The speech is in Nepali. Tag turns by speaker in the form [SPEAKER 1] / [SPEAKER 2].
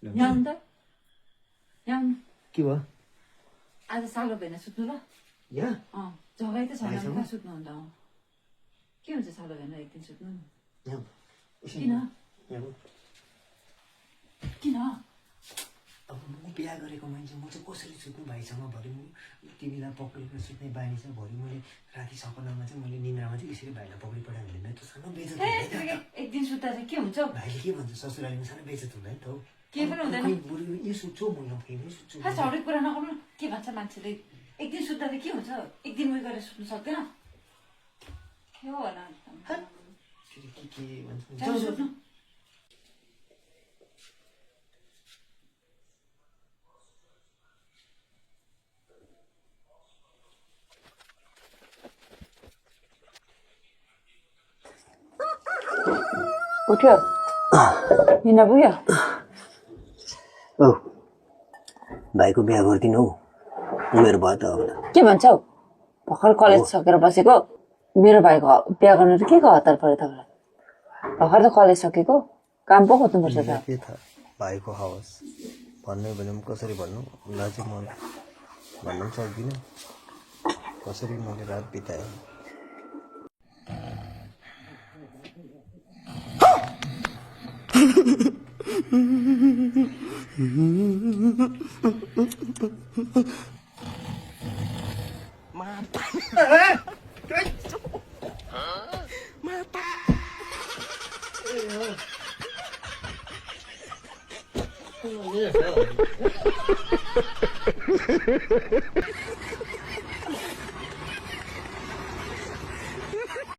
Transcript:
[SPEAKER 1] ल्याउनु त ल्याउनु
[SPEAKER 2] के भयो
[SPEAKER 1] आज सालो भेना सुत्नु ल
[SPEAKER 2] यहाँ
[SPEAKER 1] जग्गै त छैन कहाँ सुत्नु अन्त के हुन्छ सालो भेना एक दिन सुत्नु किन किन
[SPEAKER 2] अब म बिहा गरेको मान्छे म चाहिँ कसरी सुत्नु भाइसँग भरि तिमीलाई पक्रेर सुत्ने बानी छ भरि मैले राति सपनामा चाहिँ मैले निन्द्रामा चाहिँ यसरी भाइलाई पक्रि पठायो भने मेरो त सानो बेइज्जत हुँदैन
[SPEAKER 1] एक दिन सुत्दा चाहिँ के हुन्छ
[SPEAKER 2] भाइले के भन्छ ससुरालीमा सानो बेइज्जत हुँदैन त हौ
[SPEAKER 1] के पनि हुँदैन
[SPEAKER 2] यो सुत्छु म यहाँ फेरि सुत्छु
[SPEAKER 1] हरेक कुरा नगर्नु के भन्छ मान्छेले एक दिन सुत्दा चाहिँ के हुन्छ एक दिन उयो गरेर सुत्नु सक्दैन के हो होला
[SPEAKER 2] फेरि के भन्छ
[SPEAKER 1] सुत्नु उठ्यो हिँड्न पुग्यो
[SPEAKER 2] औ भाइको बिहा गरिदिनु हौ उमेर भयो त अब
[SPEAKER 1] के भन्छौ भर्खर कलेज सकेर बसेको मेरो भाइको बिहा गर्न के को हतार पर्यो तपाईँलाई भर्खर त कलेज सकेको काम पो खोज्नुपर्छ त
[SPEAKER 2] के थाहा भाइको हवस भन्नु भने पनि कसरी भन्नु उसलाई चाहिँ म भन्नु पनि सक्दिनँ कसरी मैले रात बिताएँ Mata.